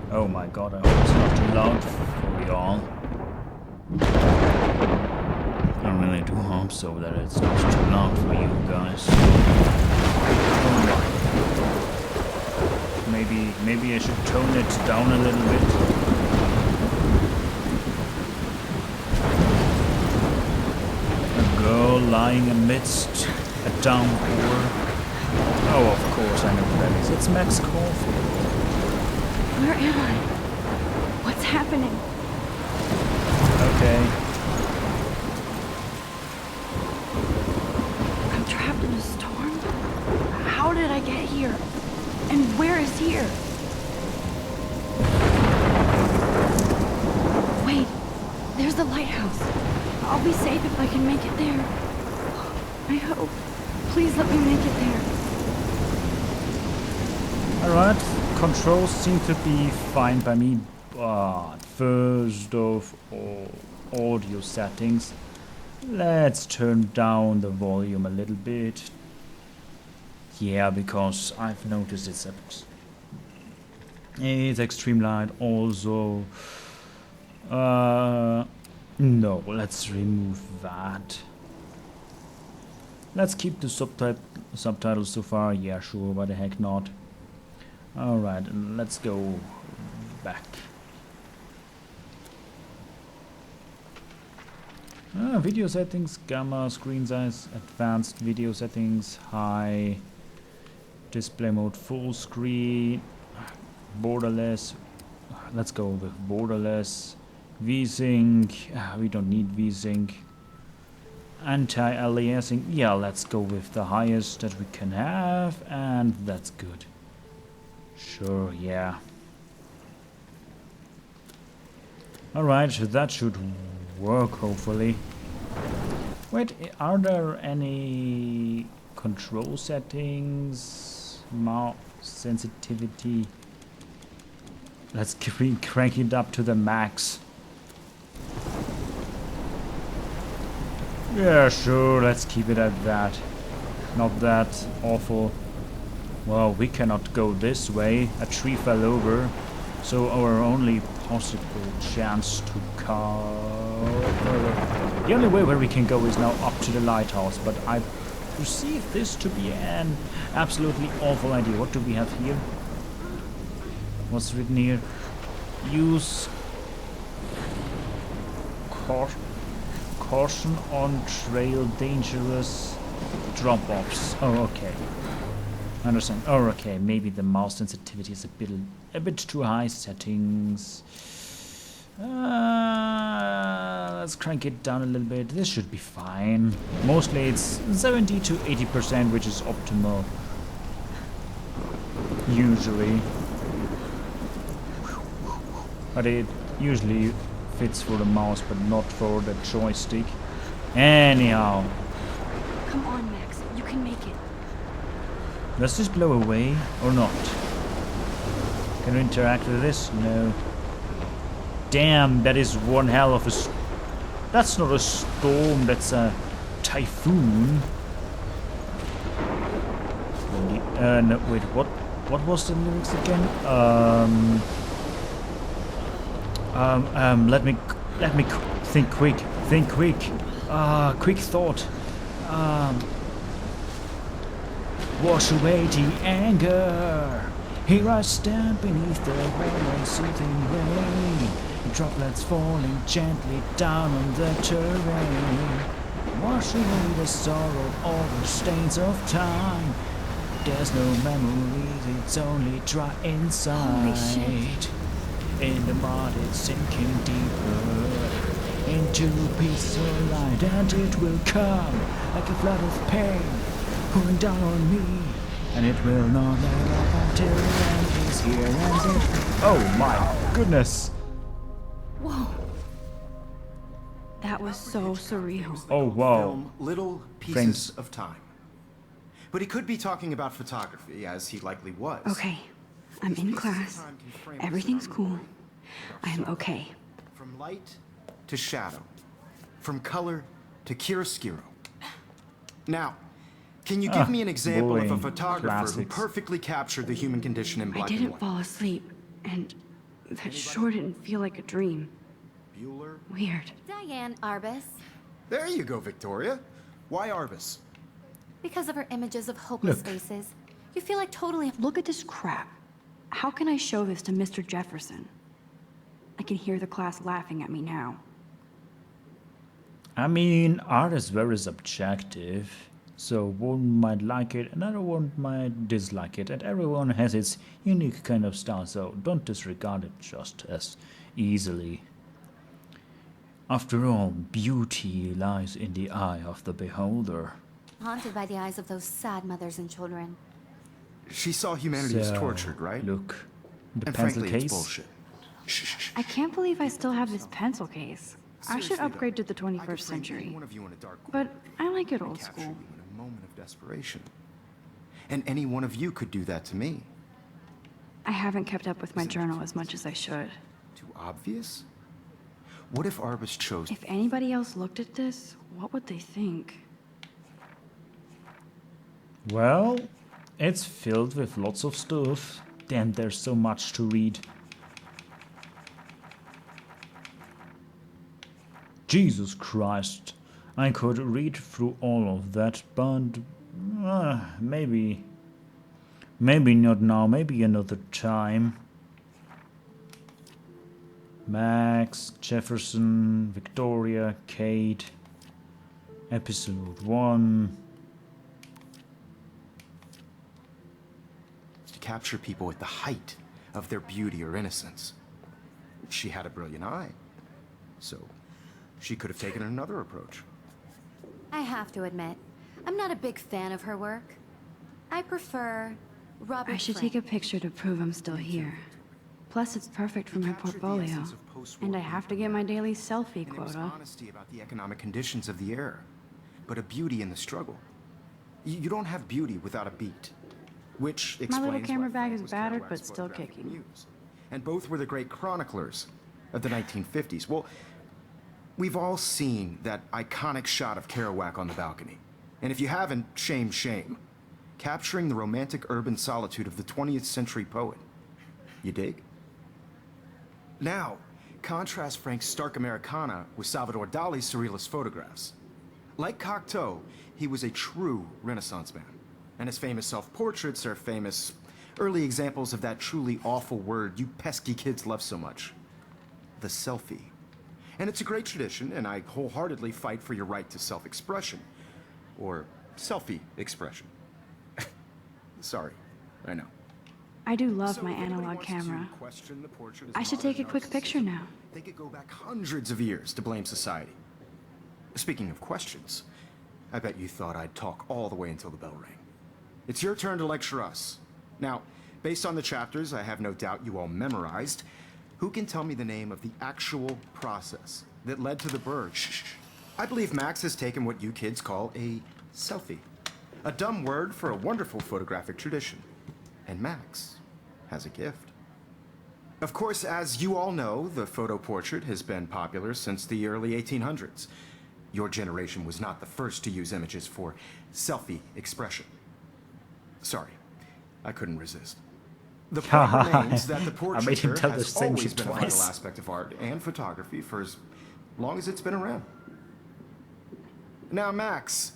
Oh my god, I hope it's not too loud for y'all. I really do hope so that it's not too loud for you guys. Oh my. Maybe I should tone it down a little bit. A girl lying amidst a downpour. Oh, of course I know who that is. It's Max Caulfield. Where am I? What's happening? Okay. I'm trapped in a storm? How did I get here? And where is here? Wait, there's the lighthouse. I'll be safe if I can make it there. I hope. Please let me make it there. Alright, controls seem to be fine by me, but first of all, audio settings. Let's turn down the volume a little bit. Yeah, because I've noticed it's extreme loud. Also, no, let's remove that. Let's keep the subtitles so far. Yeah, sure, why the heck not. Alright, let's go back. Video settings, gamma, screen size, advanced video settings, high, display mode, full screen, borderless. Let's go with borderless. VSync, we don't need VSync. Anti-aliasing, yeah, let's go with the highest that we can have, and that's good. Sure, yeah. Alright, that should work, hopefully. Wait, are there any control settings? Mouse sensitivity. Let's crank it up to the max. Yeah, sure, let's keep it at that. Not that awful. Well, we cannot go this way. A tree fell over. So our only possible chance to the only way where we can go is now up to the lighthouse. But I perceive this to be an absolutely awful idea. What do we have here? What's written here? Use caution on trail, dangerous drop-offs. Oh, okay. I understand. Oh, okay. Maybe the mouse sensitivity is a bit too high. Settings. Let's crank it down a little bit. This should be fine. Mostly it's 70 to 80%, which is optimal. Usually. But it usually fits for the mouse, but not for the joystick. Anyhow. Come on, Max. You can make it. Does this blow away or not? Can we interact with this? No. Damn, that is one hell of a... That's not a storm, that's a typhoon. No, wait, what was the lyrics again? Let me think quick. Quick thought. Wash away the anger. Here I stand beneath the rain, soothing rain. Droplets falling gently down on the terrain. Wash away the sorrow, all the stains of time. There's no memories, it's only dry inside. Holy shit. In the mud it's sinking deeper into peaceful light, and it will come like a flood of pain pouring down on me, and it will not let up until the end is here and it... Oh my goodness! Whoa. That was so surreal. Oh wow. Film little pieces of time. But he could be talking about photography, as he likely was. Okay, I'm in class. Everything's cool. I am okay. From light to shadow. From color to chiaroscuro. Now, can you give me an example of a photographer who perfectly captured the human condition in black I and didn't white? fall asleep, and That sure didn't feel like a dream. Bueller? Weird. Diane Arbus. There you go, Victoria. Why Arbus? Because of her images of hopeless Look. faces. You feel like totally... Look at this crap. How can I show this to Mr. Jefferson? I can hear the class laughing at me now. I mean, art is very subjective. So one might like it, another one might dislike it, and everyone has its unique kind of style, so don't disregard it just as easily. After all, beauty lies in the eye of the beholder. Haunted by the eyes of those sad mothers and children. She saw humanity as So, tortured, right? Look, the And pencil frankly, it's case. bullshit. Shh, shh, shh. I can't believe I still have this pencil case. I should Seriously, upgrade though, to the I could 21st frame century. any one of you in a dark corner But I like it and old capture school. you in a moment of desperation. And any one of you could do that to me. I haven't kept up with my journal as much as I should. Too obvious? What if Arbus chose... If anybody else looked at this, what would they think? Well, it's filled with lots of stuff. Damn, there's so much to read. Jesus Christ. I could read through all of that, but maybe not now, maybe another time. Max, Jefferson, Victoria, Kate, episode 1. to capture people at the height of their beauty or innocence. She had a brilliant eye, so she could have taken another approach. I have to admit, I'm not a big fan of her work. I prefer Robert I should Frank. take a picture to prove I'm still here. Plus, it's perfect for my Captured the portfolio. essence of post-war And I have to get my daily selfie and it was quota. honesty about the economic conditions of the era, but a beauty in the struggle. You don't have beauty without a beat, which explains My little why camera bag Frank is was battered, Kerouac's but still photographic kicking. muse. And both were the great chroniclers of the 1950s. Well, we've all seen that iconic shot of Kerouac on the balcony. And if you haven't, shame, shame. Capturing the romantic urban solitude of the 20th century poet. You dig? Now, contrast Frank's stark Americana with Salvador Dali's surrealist photographs. Like Cocteau, he was a true Renaissance man. And his famous self-portraits are famous early examples of that truly awful word you pesky kids love so much. The selfie. And it's a great tradition, and I wholeheartedly fight for your right to self-expression. Or selfie expression. Sorry, I know. I do love So my if anybody analog wants to camera. question the portrait as I should modern take a quick narcissism, picture now. They could go back hundreds of years to blame society. Speaking of questions, I bet you thought I'd talk all the way until the bell rang. It's your turn to lecture us. Now, based on the chapters I have no doubt you all memorized, who can tell me the name of the actual process that led to the bird? Shh. I believe Max has taken what you kids call a selfie. A dumb word for a wonderful photographic tradition. And Max has a gift. Of course, as you all know, the photo portrait has been popular since the early 1800s. Your generation was not the first to use images for selfie expression. Sorry, I couldn't resist. The point remains that the I made him portraiture tell the has same always shit been a vital twice. aspect of art and photography for as long as it's been around. Now, Max,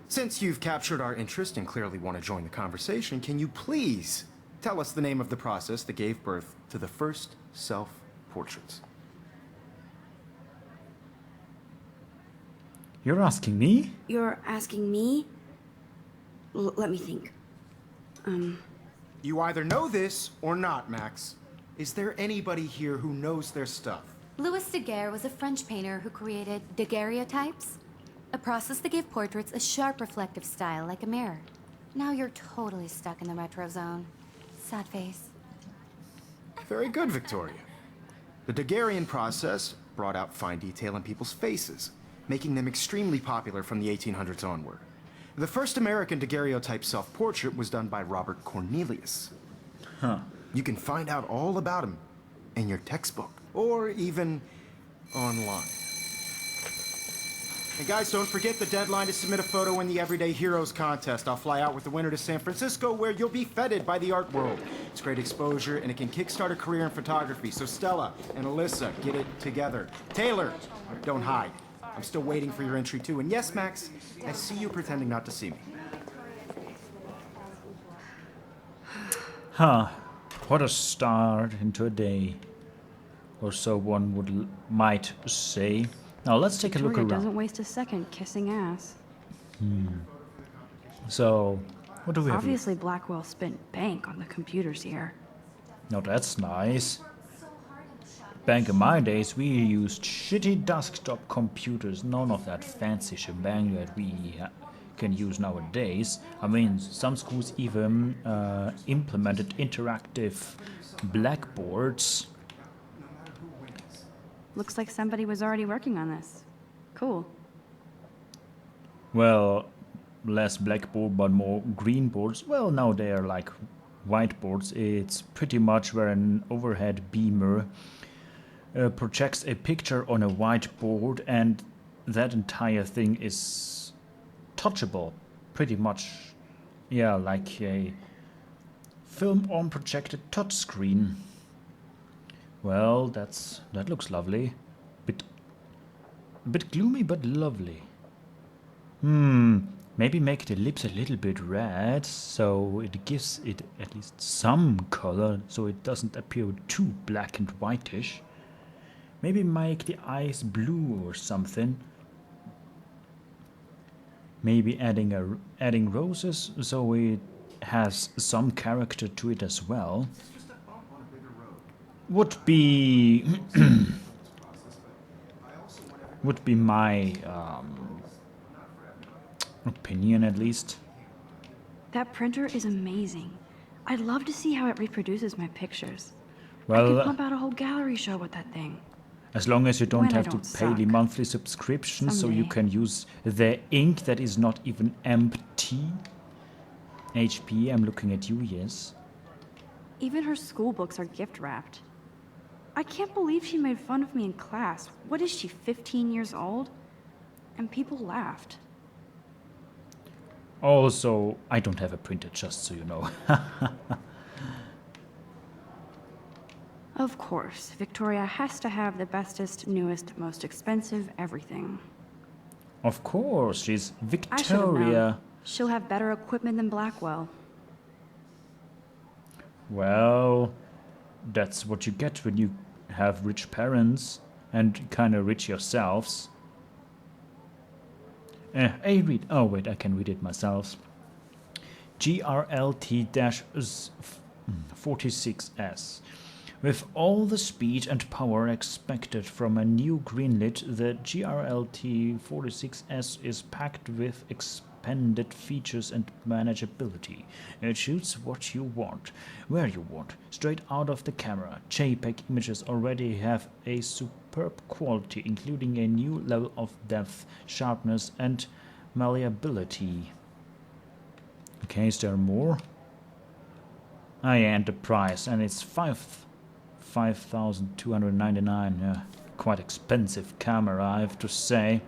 since you've captured our interest and clearly want to join the conversation, can you please tell us the name of the process that gave birth to the first self-portraits? You're asking me? You're asking me? Let me think. You either know this or not, Max. Is there anybody here who knows their stuff? Louis Daguerre was a French painter who created daguerreotypes, a process that gave portraits a sharp reflective style like a mirror. Now you're totally stuck in the retro zone. Sad face. Very good, Victoria. The Daguerrean process brought out fine detail in people's faces, making them extremely popular from the 1800s onward. The first American daguerreotype self-portrait was done by Robert Cornelius. Huh. You can find out all about him in your textbook, or even online. And guys, don't forget the deadline to submit a photo in the Everyday Heroes contest. I'll fly out with the winner to San Francisco, where you'll be feted by the art world. It's great exposure, and it can kickstart a career in photography. So Stella and Alyssa, get it together. Taylor, don't hide. I'm still waiting for your entry too. And yes, Max, I see you pretending not to see me. Huh. What a start into a day. Or so one might say. Now let's take a look Victoria around. doesn't waste a second kissing ass. So, what do we have here? Obviously, Blackwell spent bank on the computers here. Now that's nice. Back in my days, we used shitty desktop computers, none of that fancy shebang that we can use nowadays. I mean, some schools even implemented interactive blackboards. Looks like somebody was already working on this. Cool. Well, less blackboard but more green boards. Well, now they are like whiteboards. It's pretty much where an overhead beamer projects a picture on a whiteboard, and that entire thing is touchable. Pretty much, yeah, like a film on projected touchscreen. Well, that looks lovely. Bit gloomy, but lovely. Maybe make the lips a little bit red, so it gives it at least some color, so it doesn't appear too black and whitish. Maybe make the eyes blue or something. Maybe adding roses, so it has some character to it as well. Would be my opinion, at least. That printer is amazing. I'd love to see how it reproduces my pictures. I Well, could pump out a whole gallery show with that thing. as long as you don't When I have don't to pay the suck. monthly subscription, so you Someday. can use the ink that is not even empty. HP, I'm looking at you, yes. Even her school books are gift wrapped. I can't believe she made fun of me in class. What is she, 15 years old? And people laughed. Also, I don't have a printer, just so you know. Of course, Victoria has to have the bestest, newest, most expensive everything. Of course, she's I should have known. Victoria. She'll have better equipment than Blackwell. Well, that's what you get when you have rich parents and kind of rich yourselves. I read. Oh wait, I can read it myself. GRLT-46S. With all the speed and power expected from a new greenlit, the GRLT-46S is packed with expanded features and manageability. It shoots what you want, where you want, straight out of the camera. JPEG images already have a superb quality, including a new level of depth, sharpness, and malleability. Okay, is there more? And the price, and it's 5,299. Yeah, quite expensive camera, I have to say.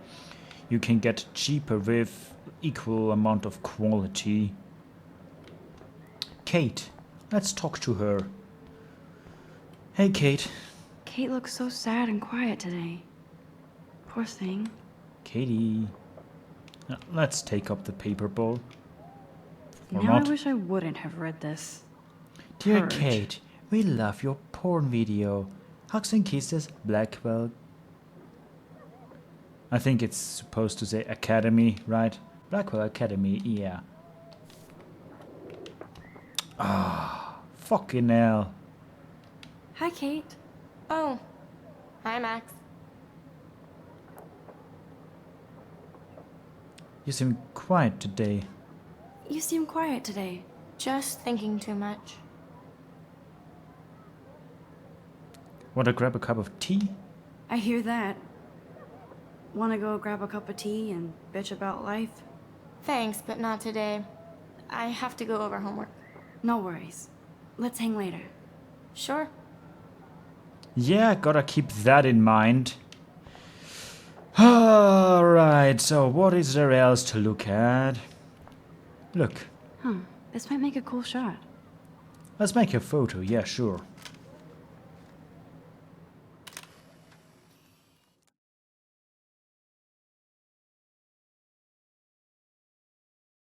You can get cheaper with equal amount of quality. Kate, let's talk to her. Hey, Kate. Kate looks so sad and quiet today. Poor thing. Katie. Let's take up the paper bowl. Or Now not. I wish I wouldn't have read this. Dear Purge. Kate, we love your porn video. Hugs and kisses, Blackwell. I think it's supposed to say Academy, right? Blackwell Academy, yeah. Ah, fucking hell. Hi, Kate. Oh, hi, Max. You seem quiet today. You seem quiet today. Just thinking too much. Want to grab a cup of tea? I hear that. Wanna go grab a cup of tea and bitch about life? Thanks, but not today. I have to go over homework. No worries. Let's hang later. Sure. Yeah, gotta keep that in mind. Alright, so what is there else to look at? Look, Huh, this might make a cool shot. Let's make a photo, yeah, sure.